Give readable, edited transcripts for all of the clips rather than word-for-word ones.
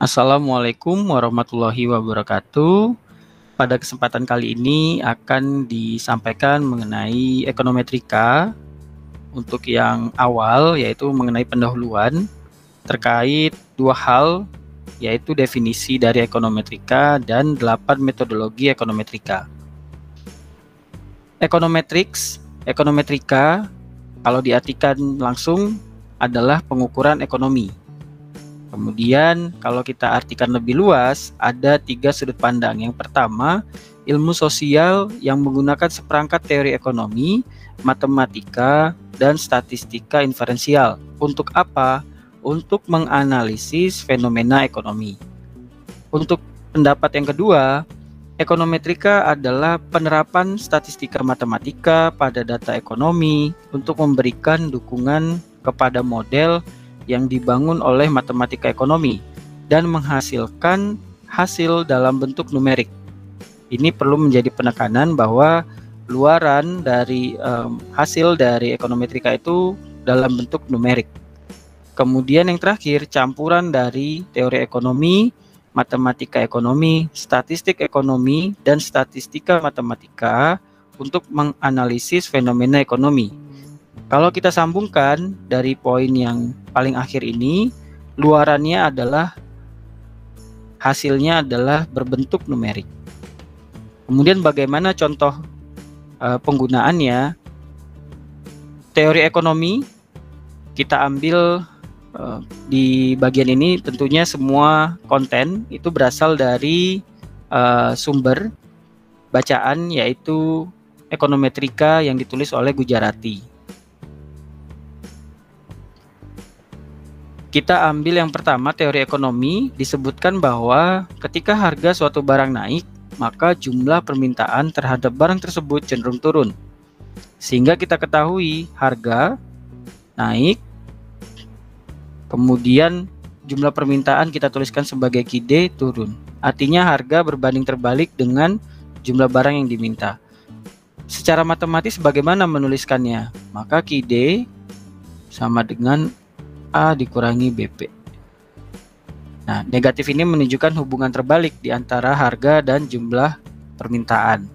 Assalamualaikum warahmatullahi wabarakatuh. Pada kesempatan kali ini akan disampaikan mengenai ekonometrika untuk yang awal, yaitu mengenai pendahuluan terkait dua hal, yaitu definisi dari ekonometrika dan 8 metodologi ekonometrika. Ekonometrika kalau diartikan langsung adalah pengukuran ekonomi. Kemudian kalau kita artikan lebih luas, ada 3 sudut pandang. Yang pertama, ilmu sosial yang menggunakan seperangkat teori ekonomi, matematika, dan statistika inferensial. Untuk apa? Untuk menganalisis fenomena ekonomi. Untuk pendapat yang kedua, ekonometrika adalah penerapan statistika matematika pada data ekonomi untuk memberikan dukungan kepada model yang dibangun oleh matematika ekonomi dan menghasilkan hasil dalam bentuk numerik. Ini perlu menjadi penekanan bahwa luaran dari hasil dari ekonometrika itu dalam bentuk numerik. Kemudian yang terakhir, campuran dari teori ekonomi, matematika ekonomi, statistik ekonomi, dan statistika matematika untuk menganalisis fenomena ekonomi. Kalau kita sambungkan dari poin yang paling akhir ini, luarannya adalah hasilnya adalah berbentuk numerik. Kemudian bagaimana contoh penggunaannya? Teori ekonomi kita ambil di bagian ini, tentunya semua konten itu berasal dari sumber bacaan, yaitu ekonometrika yang ditulis oleh Gujarati. Kita ambil yang pertama, teori ekonomi, disebutkan bahwa ketika harga suatu barang naik, maka jumlah permintaan terhadap barang tersebut cenderung turun. Sehingga kita ketahui harga naik, kemudian jumlah permintaan kita tuliskan sebagai QD turun. Artinya harga berbanding terbalik dengan jumlah barang yang diminta. Secara matematis bagaimana menuliskannya? Maka QD sama dengan A dikurangi BP. Nah, negatif ini menunjukkan hubungan terbalik di antara harga dan jumlah permintaan.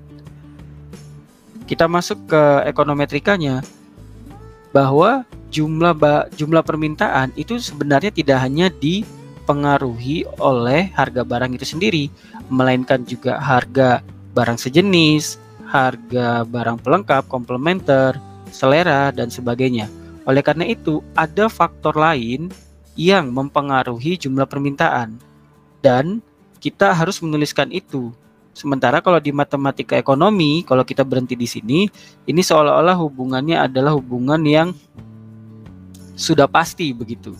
Kita masuk ke ekonometrikanya, bahwa jumlah permintaan itu sebenarnya tidak hanya dipengaruhi oleh harga barang itu sendiri, melainkan juga harga barang sejenis, harga barang pelengkap, komplementer, selera, dan sebagainya. Oleh karena itu, ada faktor lain yang mempengaruhi jumlah permintaan, dan kita harus menuliskan itu. Sementara kalau di matematika ekonomi, kalau kita berhenti di sini, ini seolah-olah hubungannya adalah hubungan yang sudah pasti begitu.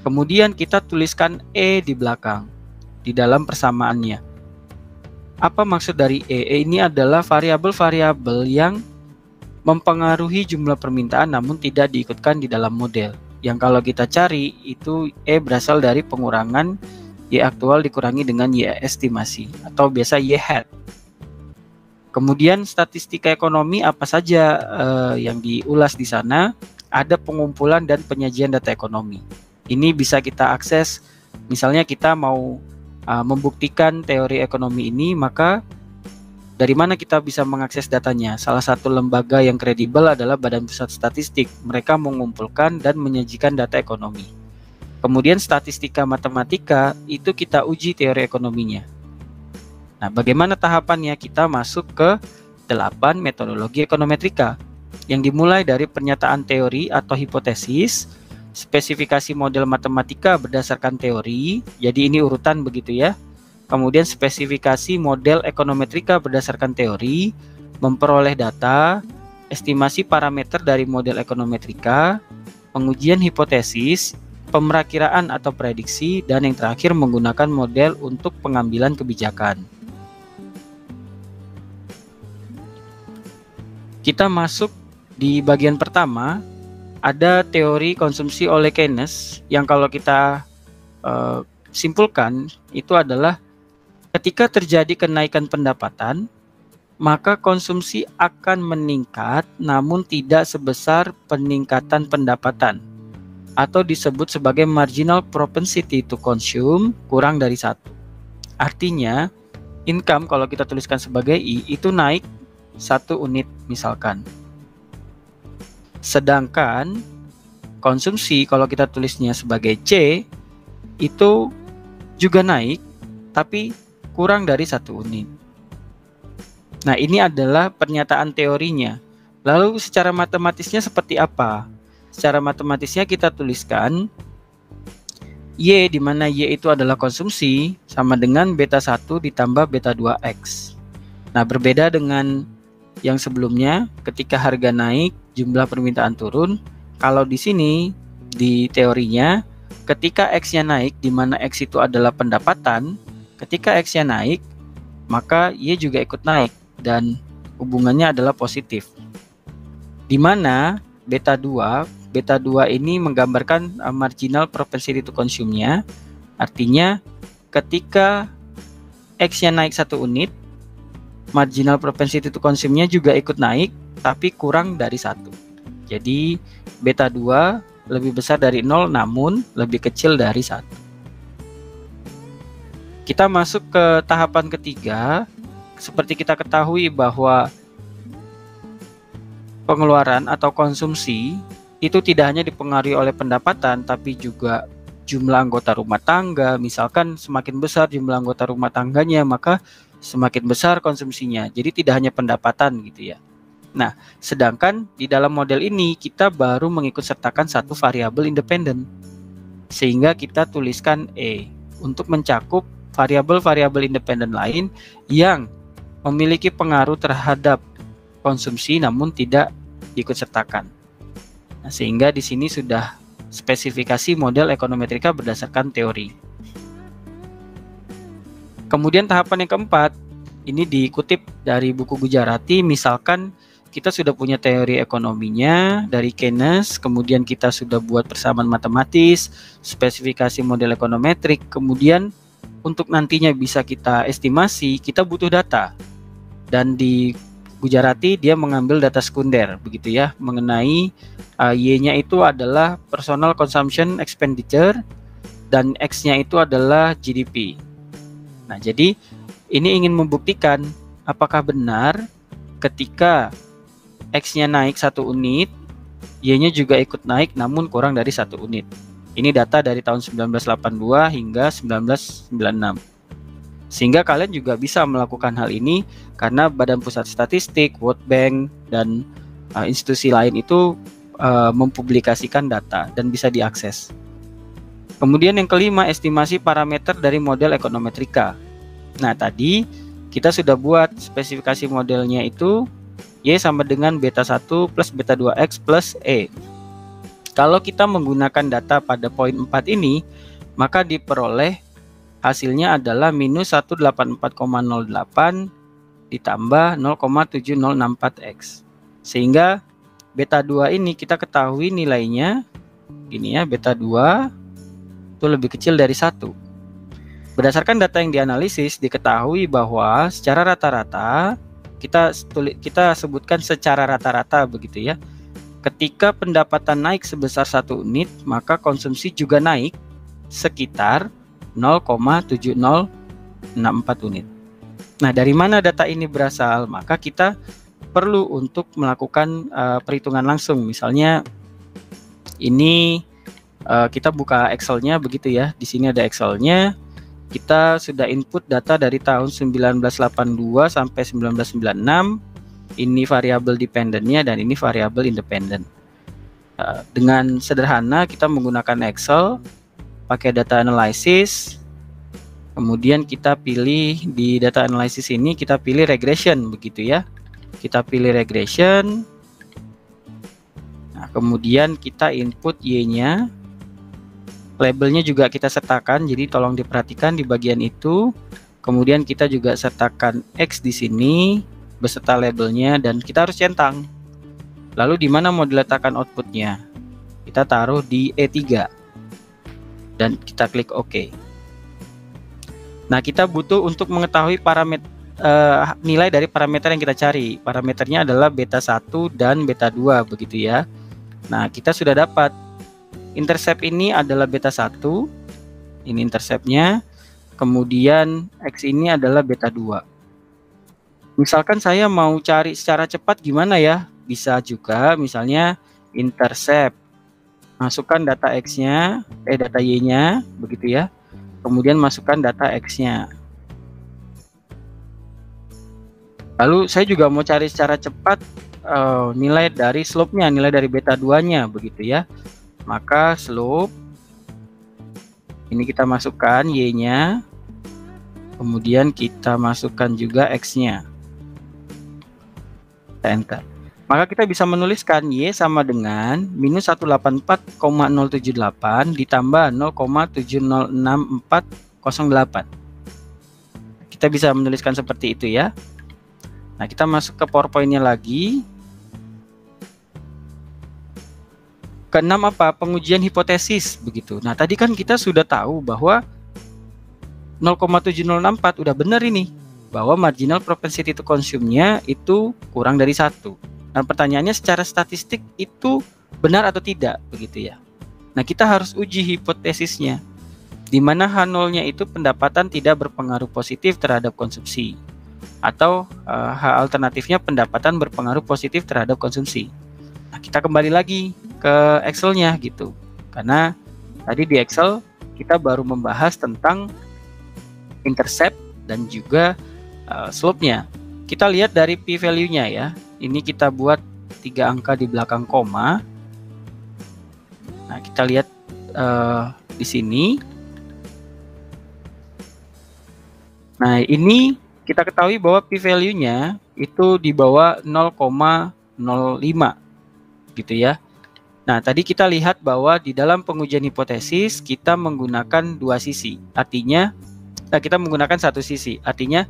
Kemudian kita tuliskan E di belakang, di dalam persamaannya. Apa maksud dari E? Ini adalah variabel-variabel yang mempengaruhi jumlah permintaan namun tidak diikutkan di dalam model. Yang kalau kita cari itu E berasal dari pengurangan Y aktual dikurangi dengan Y estimasi atau biasa Y hat. Kemudian statistika ekonomi apa saja yang diulas di sana? Ada pengumpulan dan penyajian data ekonomi. Ini bisa kita akses, misalnya kita mau membuktikan teori ekonomi ini, maka dari mana kita bisa mengakses datanya? Salah satu lembaga yang kredibel adalah Badan Pusat Statistik. Mereka mengumpulkan dan menyajikan data ekonomi. Kemudian statistika matematika itu kita uji teori ekonominya. Nah, bagaimana tahapannya? Kita masuk ke 8 metodologi ekonometrika yang dimulai dari pernyataan teori atau hipotesis, spesifikasi model matematika berdasarkan teori. Jadi ini urutan begitu ya. Kemudian spesifikasi model ekonometrika berdasarkan teori, memperoleh data, estimasi parameter dari model ekonometrika, pengujian hipotesis, pemerakiraan atau prediksi, dan yang terakhir menggunakan model untuk pengambilan kebijakan. Kita masuk di bagian pertama, ada teori konsumsi oleh Keynes yang kalau kita simpulkan itu adalah ketika terjadi kenaikan pendapatan, maka konsumsi akan meningkat namun tidak sebesar peningkatan pendapatan. atau disebut sebagai marginal propensity to consume kurang dari 1. Artinya, income kalau kita tuliskan sebagai I itu naik 1 unit misalkan. Sedangkan konsumsi kalau kita tulisnya sebagai C itu juga naik tapi kurang dari 1 unit. Nah, ini adalah pernyataan teorinya. Lalu secara matematisnya seperti apa? Secara matematisnya kita tuliskan Y, di mana Y itu adalah konsumsi, sama dengan beta 1 ditambah beta 2X. Nah, berbeda dengan yang sebelumnya, ketika harga naik, jumlah permintaan turun. Kalau di sini, di teorinya, ketika X-nya naik, di mana X itu adalah pendapatan, ketika X-nya naik, maka Y juga ikut naik, dan hubungannya adalah positif. Di mana beta 2 ini menggambarkan marginal propensity to consume-nya. Artinya ketika X-nya naik 1 unit, marginal propensity to consume-nya juga ikut naik tapi kurang dari 1. Jadi beta 2 lebih besar dari 0 namun lebih kecil dari 1. Kita masuk ke tahapan ketiga. Seperti kita ketahui bahwa pengeluaran atau konsumsi itu tidak hanya dipengaruhi oleh pendapatan, tapi juga jumlah anggota rumah tangga. Misalkan semakin besar jumlah anggota rumah tangganya, maka semakin besar konsumsinya. Jadi tidak hanya pendapatan gitu ya. Nah, sedangkan di dalam model ini kita baru mengikut sertakan satu variabel independen. Sehingga kita tuliskan E untuk mencakup variabel-variabel independen lain yang memiliki pengaruh terhadap konsumsi namun tidak diikut sertakan. Nah, sehingga di sini sudah spesifikasi model ekonometrika berdasarkan teori. Kemudian tahapan yang keempat, ini dikutip dari buku Gujarati. Misalkan kita sudah punya teori ekonominya dari Keynes, kemudian kita sudah buat persamaan matematis, spesifikasi model ekonometrik, kemudian untuk nantinya bisa kita estimasi, kita butuh data. Dan di Gujarati dia mengambil data sekunder begitu ya, mengenai Y-nya itu adalah personal consumption expenditure dan X-nya itu adalah GDP. Nah, jadi ini ingin membuktikan apakah benar ketika X-nya naik 1 unit, Y-nya juga ikut naik namun kurang dari 1 unit. Ini data dari tahun 1982 hingga 1996. Sehingga kalian juga bisa melakukan hal ini karena Badan Pusat Statistik, World Bank, dan institusi lain itu mempublikasikan data dan bisa diakses. Kemudian yang kelima, estimasi parameter dari model ekonometrika. Nah, tadi kita sudah buat spesifikasi modelnya itu Y sama dengan beta 1 plus beta 2X plus E. Kalau kita menggunakan data pada poin 4 ini, maka diperoleh hasilnya adalah minus 184,08 ditambah 0,7064X. Sehingga beta 2 ini kita ketahui nilainya gini ya, beta 2 itu lebih kecil dari 1. Berdasarkan data yang dianalisis, diketahui bahwa secara rata-rata, kita sebutkan secara rata-rata begitu ya. Ketika pendapatan naik sebesar 1 unit, maka konsumsi juga naik sekitar 0,7064 unit. Nah, dari mana data ini berasal? Maka kita perlu untuk melakukan perhitungan langsung. Misalnya ini kita buka Excel-nya begitu ya. Di sini ada Excel-nya. Kita sudah input data dari tahun 1982 sampai 1996. Ini variabel dependennya dan ini variabel independen. Dengan sederhana kita menggunakan Excel, pakai data analysis. Kemudian kita pilih di data analysis ini, kita pilih regression begitu ya. Kita pilih regression. Nah, kemudian kita input Y-nya. Labelnya juga kita sertakan, jadi tolong diperhatikan di bagian itu. Kemudian kita juga sertakan X di sini beserta labelnya dan kita harus centang. Lalu di mana mau diletakkan outputnya? Kita taruh di E3 dan kita klik OK. Nah, kita butuh untuk mengetahui parameter nilai dari parameter yang kita cari. Parameternya adalah beta 1 dan beta 2 begitu ya. Nah, kita sudah dapat intercept ini adalah beta 1. Ini interceptnya. Kemudian X ini adalah beta 2. Misalkan saya mau cari secara cepat gimana ya? Bisa juga misalnya intercept. Masukkan data X-nya, data Y-nya, begitu ya. Kemudian masukkan data X-nya. Lalu saya juga mau cari secara cepat nilai dari slope-nya, nilai dari beta 2-nya, begitu ya. Maka slope, ini kita masukkan Y-nya, kemudian kita masukkan juga X-nya. Enter. Maka kita bisa menuliskan Y sama dengan minus 184,078 ditambah 0,706408. Kita bisa menuliskan seperti itu ya. Nah, kita masuk ke PowerPoint-nya lagi. Keenam apa? Pengujian hipotesis begitu. Nah, tadi kan kita sudah tahu bahwa 0,7064 udah benar ini, bahwa marginal propensity to consume-nya itu kurang dari 1. Nah, pertanyaannya secara statistik itu benar atau tidak begitu ya. Nah, kita harus uji hipotesisnya, di mana H0-nya itu pendapatan tidak berpengaruh positif terhadap konsumsi, atau H alternatifnya pendapatan berpengaruh positif terhadap konsumsi. Nah, kita kembali lagi ke Excel-nya gitu, karena tadi di Excel kita baru membahas tentang intercept dan juga slope-nya. Kita lihat dari p-value-nya ya. Ini kita buat 3 angka di belakang koma. Nah, kita lihat di sini. Nah, ini kita ketahui bahwa p-value-nya itu di bawah 0,05 gitu ya. Nah, tadi kita lihat bahwa di dalam pengujian hipotesis kita menggunakan dua sisi. Artinya, kita menggunakan satu sisi. Artinya,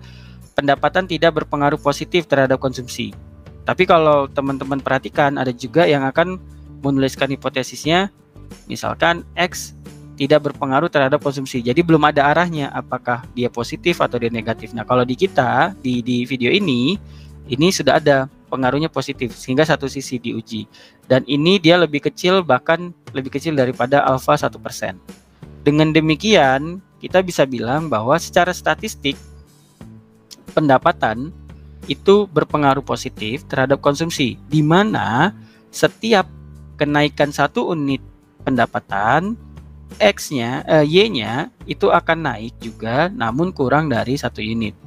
pendapatan tidak berpengaruh positif terhadap konsumsi. Tapi kalau teman-teman perhatikan, ada juga yang akan menuliskan hipotesisnya, misalkan X tidak berpengaruh terhadap konsumsi. Jadi belum ada arahnya, apakah dia positif atau dia negatif. Nah, kalau di kita, di video ini sudah ada pengaruhnya positif, sehingga satu sisi diuji. Dan ini dia lebih kecil, bahkan lebih kecil daripada alfa 1%. Dengan demikian, kita bisa bilang bahwa secara statistik, pendapatan itu berpengaruh positif terhadap konsumsi, di mana setiap kenaikan 1 unit pendapatan, X-nya, Y-nya itu akan naik juga, namun kurang dari 1 unit.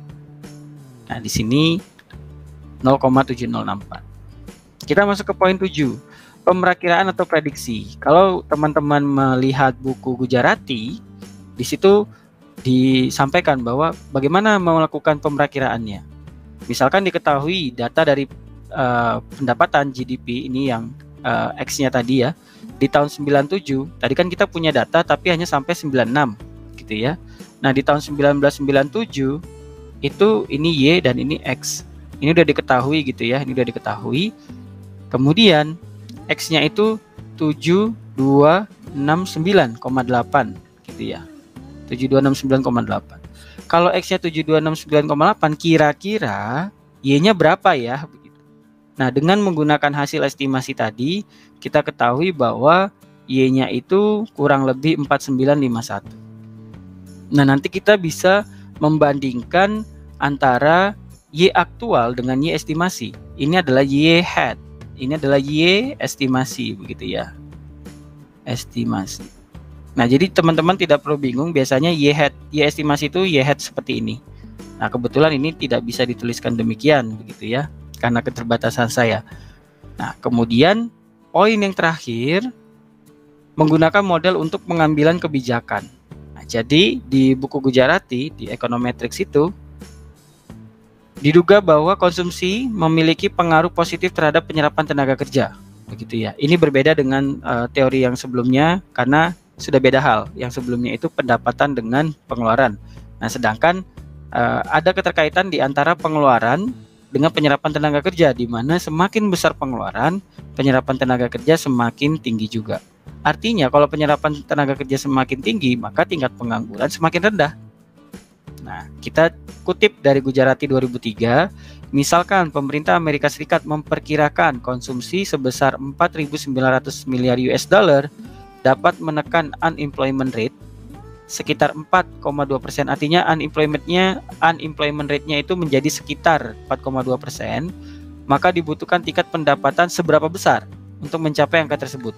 Nah, di sini 0,7064. Kita masuk ke poin 7, pemerakiraan atau prediksi. Kalau teman-teman melihat buku Gujarati, di situ disampaikan bahwa bagaimana melakukan pemerakiraannya. Misalkan diketahui data dari pendapatan GDP ini yang X-nya tadi ya, di tahun 97, tadi kan kita punya data tapi hanya sampai 96 gitu ya. Nah, di tahun 1997 itu ini Y dan ini X. Ini udah diketahui gitu ya, ini udah diketahui. Kemudian X-nya itu 7269,8 gitu ya. 7269,8. Kalau X-nya 7269,8, kira-kira Y-nya berapa ya? Begitu. Nah, dengan menggunakan hasil estimasi tadi, kita ketahui bahwa Y-nya itu kurang lebih 4951. Nah, nanti kita bisa membandingkan antara Y aktual dengan Y estimasi. Ini adalah Y hat. Ini adalah Y estimasi, begitu ya. Estimasi. Nah, jadi teman-teman tidak perlu bingung, biasanya Y estimasi itu Y hat seperti ini. Nah, kebetulan ini tidak bisa dituliskan demikian begitu ya, karena keterbatasan saya. Nah, kemudian poin yang terakhir, menggunakan model untuk pengambilan kebijakan. Nah, jadi di buku Gujarati, di Econometrics itu diduga bahwa konsumsi memiliki pengaruh positif terhadap penyerapan tenaga kerja, begitu ya. Ini berbeda dengan teori yang sebelumnya karena sudah beda hal. Yang sebelumnya itu pendapatan dengan pengeluaran. Nah, sedangkan ada keterkaitan di antara pengeluaran dengan penyerapan tenaga kerja, di mana semakin besar pengeluaran, penyerapan tenaga kerja semakin tinggi juga. Artinya kalau penyerapan tenaga kerja semakin tinggi, maka tingkat pengangguran semakin rendah. Nah, kita kutip dari Gujarati 2003, misalkan pemerintah Amerika Serikat memperkirakan konsumsi sebesar 4.900 miliar US dollar dapat menekan unemployment rate sekitar 4,2%. Artinya unemployment rate-nya itu menjadi sekitar 4,2%, maka dibutuhkan tingkat pendapatan seberapa besar untuk mencapai angka tersebut.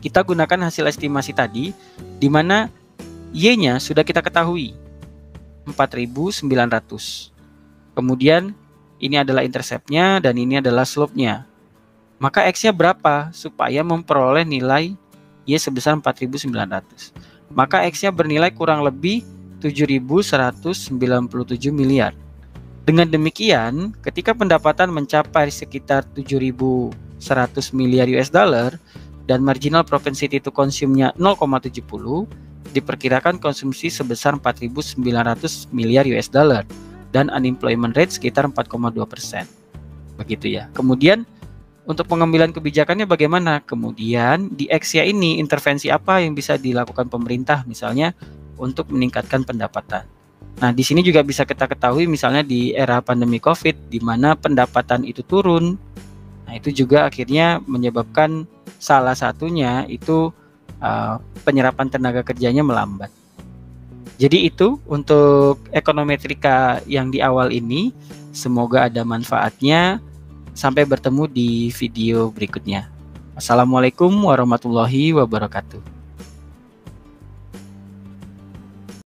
Kita gunakan hasil estimasi tadi, di mana Y-nya sudah kita ketahui 4.900. Kemudian ini adalah intercept-nya dan ini adalah slope-nya. Maka X-nya berapa supaya memperoleh nilai Y sebesar 4.900? Maka X-nya bernilai kurang lebih 7.197 miliar. Dengan demikian, ketika pendapatan mencapai sekitar 7.100 miliar US dollar dan marginal propensity to consume-nya 0,70, diperkirakan konsumsi sebesar 4.900 miliar US dollar dan unemployment rate sekitar 4,2%. Begitu ya. Kemudian untuk pengambilan kebijakannya bagaimana? Kemudian di X-nya ini intervensi apa yang bisa dilakukan pemerintah misalnya untuk meningkatkan pendapatan. Nah, di sini juga bisa kita ketahui misalnya di era pandemi Covid di mana pendapatan itu turun. Nah, itu juga akhirnya menyebabkan salah satunya itu penyerapan tenaga kerjanya melambat. Jadi itu untuk ekonometrika yang di awal ini. Semoga ada manfaatnya. Sampai bertemu di video berikutnya. Assalamualaikum warahmatullahi wabarakatuh.